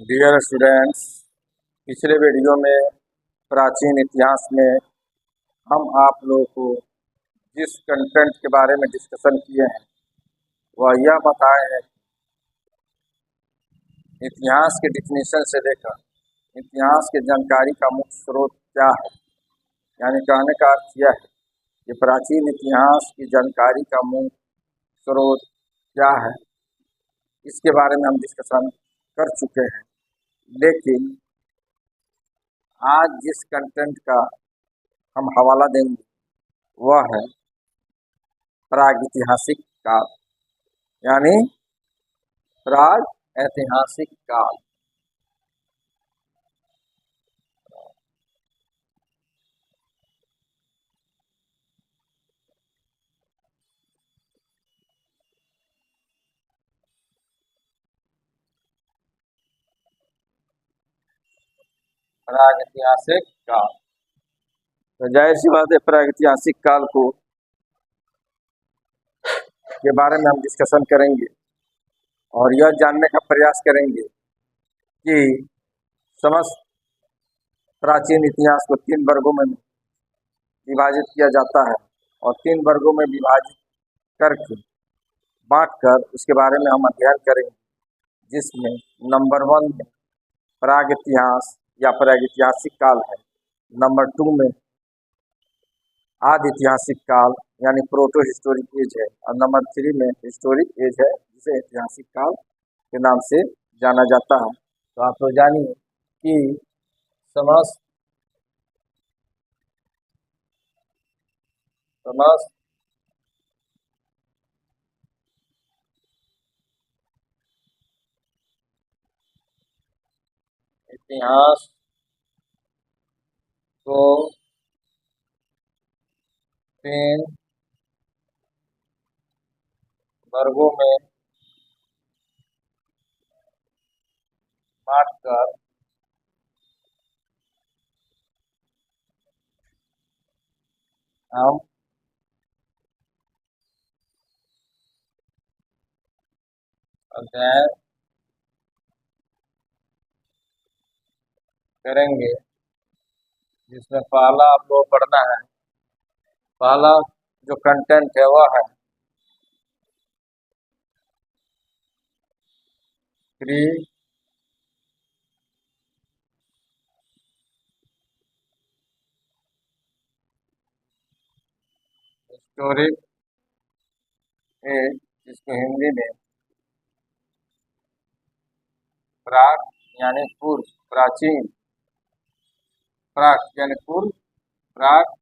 Dear students, पिछले video में प्राचीन इतिहास में हम आप लोगों को जिस कंटेंट के बारे में डिस्कशन किए हैं वह यह बताए हैं कि इतिहास के डिफिनीशन से लेकर इतिहास की जानकारी का मुख्य स्रोत क्या है। यानी कहने का अर्थ यह है कि प्राचीन इतिहास की जानकारी का मुख्य स्रोत क्या है, इसके बारे में हम डिस्कशन कर चुके हैं। लेकिन आज जिस कंटेंट का हम हवाला देंगे वह है प्रागैतिहासिक काल, यानी प्राग ऐतिहासिक काल। प्रागैतिहासिक काल, तो जाहिर सी बात है प्रागैतिहासिक काल को के बारे में हम डिस्कशन करेंगे और यह जानने का प्रयास करेंगे कि समस्त प्राचीन इतिहास को 3 वर्गों में विभाजित किया जाता है और 3 वर्गों में विभाजित करके बांटकर उसके बारे में हम अध्ययन करेंगे, जिसमें नंबर 1 में प्राग इतिहास या प्रागैतिहासिक काल है, नंबर 2 में आदि ऐतिहासिक काल यानी प्रोटो हिस्टोरिक एज है और नंबर 3 में हिस्टोरिक एज है, जिसे ऐतिहासिक काल के नाम से जाना जाता है। तो आप तो जानिए कि समस्त इतिहास को 3 वर्गों में बांटकर हम अध्ययन करेंगे, जिसमें पहला आप लोग पढ़ना है। पहला जो कंटेंट है वह है प्री हिस्टोरिक एज, जिसको हिंदी में प्राक यानी पूर्व, प्राचीन, प्राक यानी पूर्व, प्राक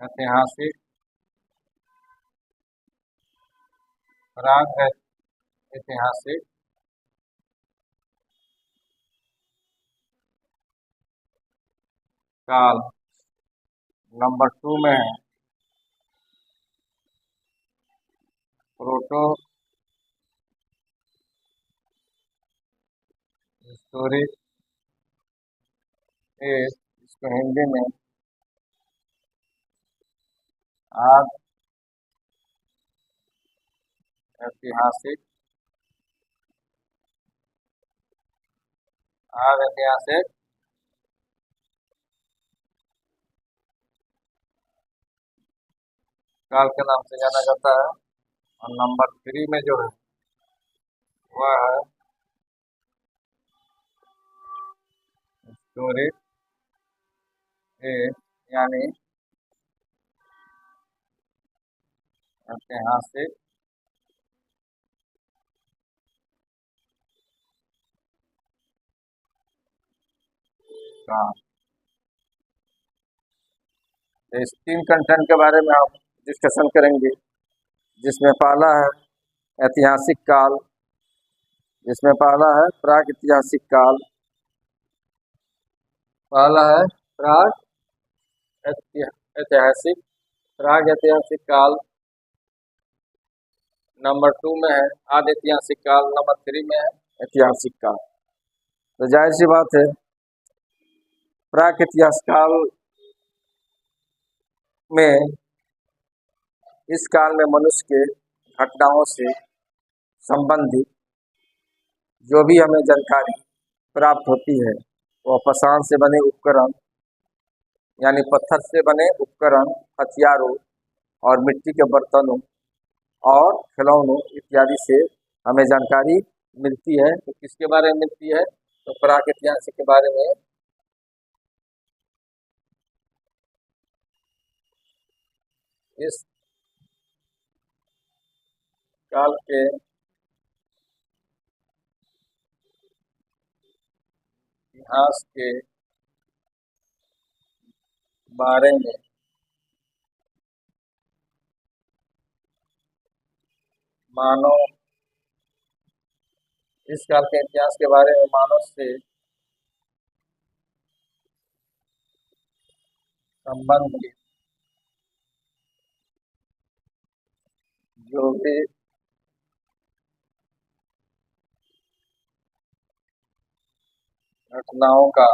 ऐतिहासिक, प्राग ऐतिहासिक काल। नंबर 2 में है प्रोटो हिस्टोरिक एज, इसको हिंदी में आदि ऐतिहासिक काल के नाम से जाना जाता है। और नंबर 3 में जो है वह है हिस्टोरिक एज, यानी ऐतिहासिक काल। तो इस 3 कंटेंट के बारे में हम डिस्कशन करेंगे, जिसमें पहला है ऐतिहासिक काल, जिसमें पहला है प्राग ऐतिहासिक काल, पहला है प्राग ऐतिहासिक प्राग ऐतिहासिक काल। नंबर 2 में है आदि ऐतिहासिक काल, नंबर 3 में है ऐतिहासिक काल। तो जाहिर सी बात है प्राग ऐतिहासिक काल में, इस काल में मनुष्य के घटनाओं से संबंधित जो भी हमें जानकारी प्राप्त होती है वो पाषाण से बने उपकरण यानी पत्थर से बने उपकरण, हथियारों और मिट्टी के बर्तनों और खिलौनों इत्यादि से हमें जानकारी मिलती है। तो किसके बारे में मिलती है? तो प्रागैतिहासिक के बारे में। इस काल के इतिहास के बारे में मानव इस काल के इतिहास के बारे में मानव से संबंधित जो भी घटनाओं का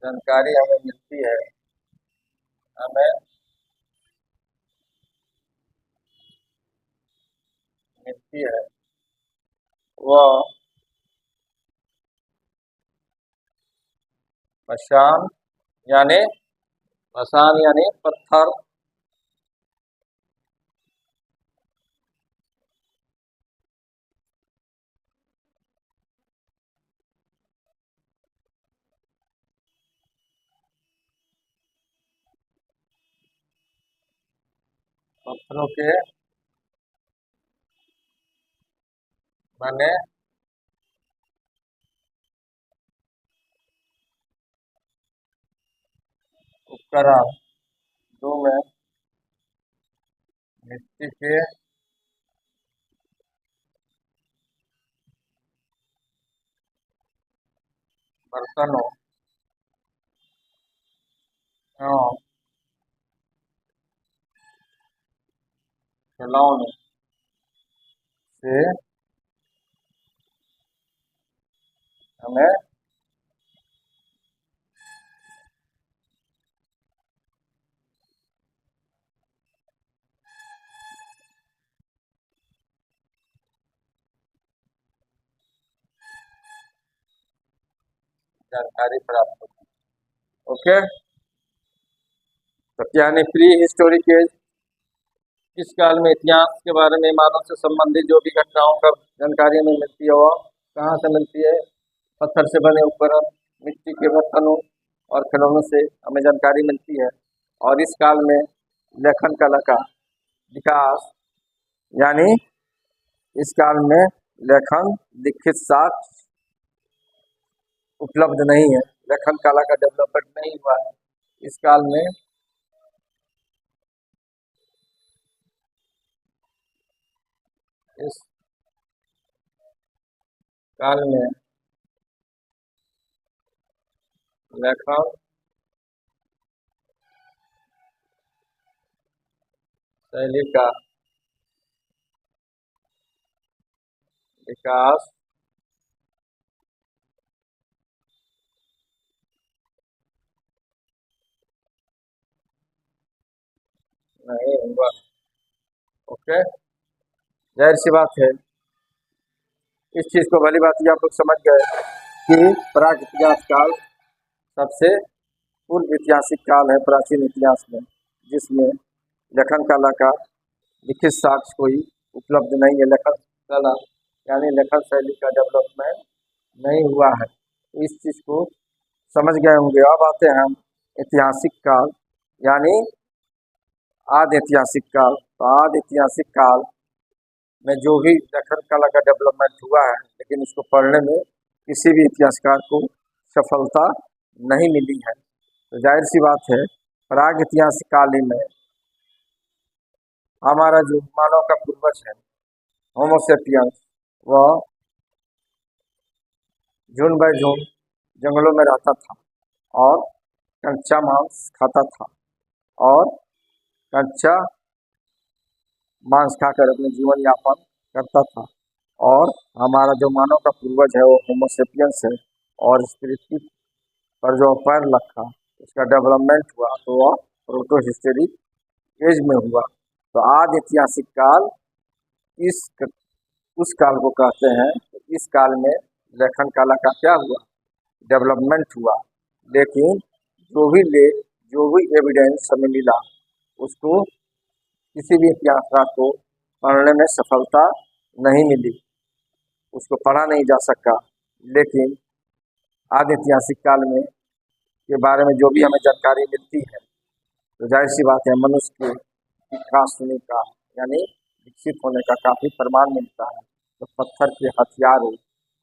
जानकारी हमें मिलती है वह पाषाण यानी पत्थर, पत्थरों के बने उपकरण, दो में मिट्टी के बर्तनों एवं खिलौनों से हमें जानकारी प्राप्त होती है। ओके, तो यानी प्री हिस्टोरिक एज, किस काल में इतिहास के बारे में मानव से संबंधित जो भी घटनाओं का जानकारी हमें मिलती है वह कहाँ से मिलती है? पत्थर से बने उपकरण, मिट्टी के बर्तनों और खिलौनों से हमें जानकारी मिलती है। और इस काल में लेखन कला का विकास यानी इस काल में लेखन लिखित साक्ष्य उपलब्ध नहीं है, लेखन कला का डेवलपमेंट नहीं हुआ है इस काल में। इस काल में लेखन शैली का विकास नहीं हुआ। ओके, जाहिर सी बात है इस चीज को भली बात आप लोग समझ गए कि प्राग इतिहास काल सबसे पूर्व ऐतिहासिक काल है प्राचीन इतिहास में, जिसमें लेखन कला का लिखित साक्ष्य कोई उपलब्ध नहीं है। लेखन कला यानी लेखन शैली का डेवलपमेंट नहीं हुआ है। इस चीज को समझ गए होंगे। अब आते हैं हम ऐतिहासिक काल यानी आदि ऐतिहासिक काल। तो आदि ऐतिहासिक काल में जो भी लेखन कला का डेवलपमेंट हुआ है, लेकिन उसको पढ़ने में किसी भी इतिहासकार को सफलता नहीं मिली है। तो जाहिर सी बात है प्राग ऐतिहासिक काल में हमारा जो मानव का पूर्वज है होमोसेपियंस, वह झुंड बाय झुंड जंगलों में रहता था और कच्चा मांस खाता था और कच्चा मांस खाकर अपने जीवन यापन करता था। और हमारा जो मानव का पूर्वज है वो होमोसेपियंस है, और इस पृथ्वी पर जो पैर रखा उसका डेवलपमेंट हुआ तो वह प्रोटो हिस्टोरिक एज में हुआ। तो आदि ऐतिहासिक काल इस उस काल को कहते हैं। इस काल में लेखन कला का क्या हुआ, डेवलपमेंट हुआ। लेकिन जो भी एविडेंस हमें मिला उसको किसी भी इतिहासकार को पढ़ने में सफलता नहीं मिली, उसको पढ़ा नहीं जा सका। लेकिन आदि ऐतिहासिक काल में के बारे में जो भी हमें जानकारी मिलती है तो जाहिर सी बात है मनुष्य के विकास होने का यानी विकसित होने का काफ़ी प्रमाण मिलता है। तो पत्थर के हथियारों,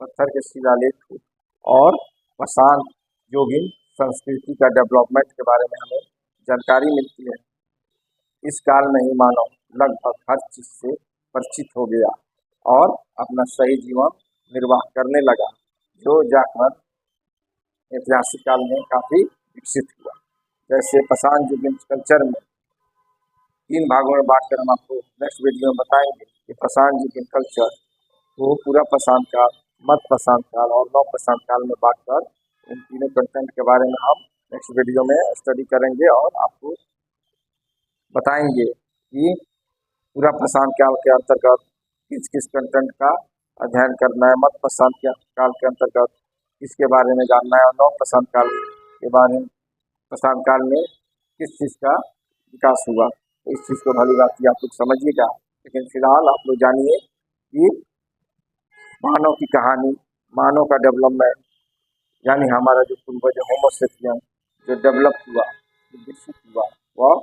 पत्थर के शिलालेख और पाषाण युगीन संस्कृति का डेवलपमेंट के बारे में हमें जानकारी मिलती है। इस काल में ही मानव लगभग हर चीज़ से परिचित हो गया और अपना सही जीवन निर्वाह करने लगा, जो जाकर ऐतिहासिक काल में काफ़ी विकसित हुआ। जैसे पाषाण युगीन कल्चर में 3 भागों में बांटकर हम आपको नेक्स्ट वीडियो में बताएंगे कि पाषाण युगीन कल्चर को पूरा पाषाण काल, मध्य पाषाण काल और नव पाषाण काल में बांटकर इन तीनों कंटेंट के बारे में हम नेक्स्ट वीडियो में स्टडी करेंगे और आपको बताएंगे कि पूरा पाषाण काल के अंतर्गत किस किस कंटेंट का अध्ययन करना है, मध्य पाषाण काल के अंतर्गत किसके बारे में जानना है और नव पाषाण काल के बारे में पाषाण काल में किस चीज़ का विकास हुआ। तो इस चीज़ को भली बात आप लोग समझिएगा। लेकिन फिलहाल आप लोग जानिए कि मानव की कहानी, मानव का डेवलपमेंट यानी हमारा जो पूर्वज होमो सेपियन जो डेवलप हुआ, जो विकसित हुआ, वह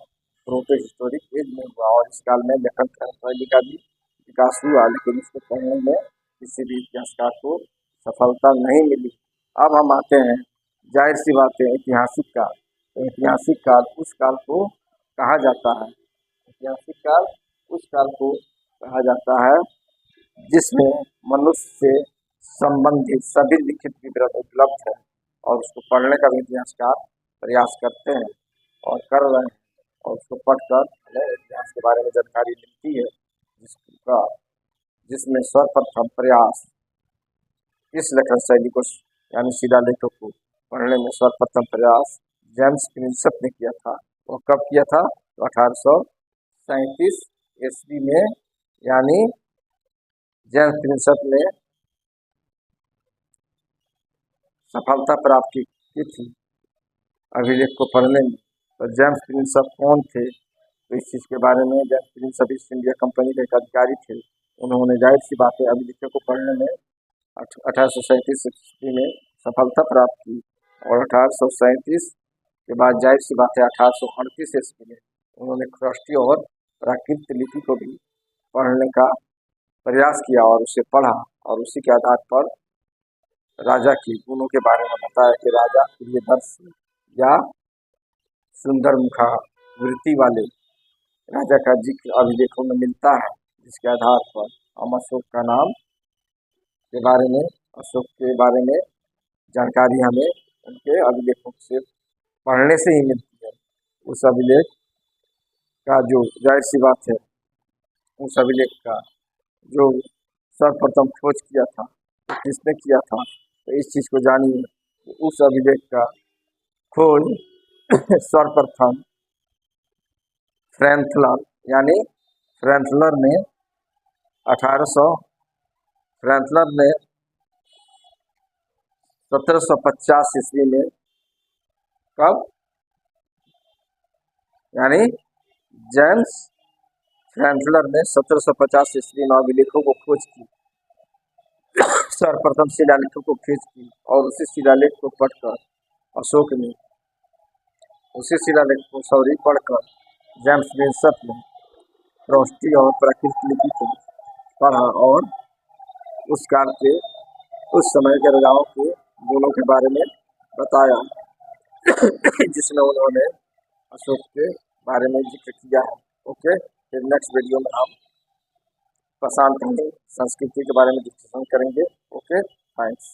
प्रोटो हिस्टोरिक एज में हुआ। और इस काल में लेखन शैली का भी विकास हुआ, लेकिन इसको पढ़ने में किसी भी इतिहासकार को सफलता नहीं मिली। अब हम आते हैं, जाहिर सी बात है, ऐतिहासिक काल। तो ऐतिहासिक काल उस काल को कहा जाता है, ऐतिहासिक काल उस काल को कहा जाता है जिसमें मनुष्य से संबंधित सभी लिखित विवरण उपलब्ध है और उसको पढ़ने का भी इतिहासकार प्रयास करते हैं और कर रहे हैं, और उसको पढ़कर हमें इतिहास के बारे में जानकारी मिलती है, जिसमें सर्वप्रथम प्रयास इस लेखन शैली को यानी शिलालेखों को पढ़ने में सर्वप्रथम प्रयास जेम्स प्रिंसेप ने किया था। वो कब किया था? तो 1837 ईस्वी में, यानी जेम्स प्रिंसेप ने सफलता प्राप्त की थी अभिलेख को पढ़ने में। तो जेम्स प्रिंसेप कौन थे? तो इस चीज़ के बारे में, James Prinsep east India company के एक अधिकारी थे। उन्होंने जाहिर सी बात है अभिलेखों को पढ़ने में 1837 ईस्वी में सफलता प्राप्त की और 1837 के बाद जाहिर सी बात है 1838 ईस्वी में उन्होंने ख्रस्टी और प्राकृत लिपि को भी पढ़ने का प्रयास किया और उसे पढ़ा और उसी के आधार पर राजा की गुणों के बारे में बताया कि राजा प्रियदर्शी या सुंदर मुखावृत्ति वाले राजा का जिक्र अभिलेखों में मिलता है, जिसके आधार पर हम अशोक का नाम के बारे में, अशोक के बारे में जानकारी हमें उनके अभिलेखों से पढ़ने से ही मिलती है। उस अभिलेख का जो जाहिर सी बात है, उस अभिलेख का जो सर्वप्रथम खोज किया था तो किसने किया था? तो इस चीज़ को जानिए, उस अभिलेख का खोज सर्वप्रथम फ्रैंकलर यानी फ्रैंकलर ने 1750 ईस्वी में, कब? यानी जेम्स फ्रैंकलर ने 1750 ईस्वी में अभिलेखों को खोज की, सर्वप्रथम शिलालेखों को खोज की और उसी शिलालेख को पढ़कर अशोक ने उसी शिलालेख को पढ़कर जेम्स प्रिंसेप ने ख्रस्टी और प्राकृत लिपि को पढ़ा और उस काल के, उस समय के राजाओं के गुणों के बारे में बताया जिसमें उन्होंने अशोक के बारे में जिक्र किया है। ओके, फिर नेक्स्ट वीडियो में हम पाषाण संस्कृति के बारे में डिस्कशन करेंगे। Okay, thanks.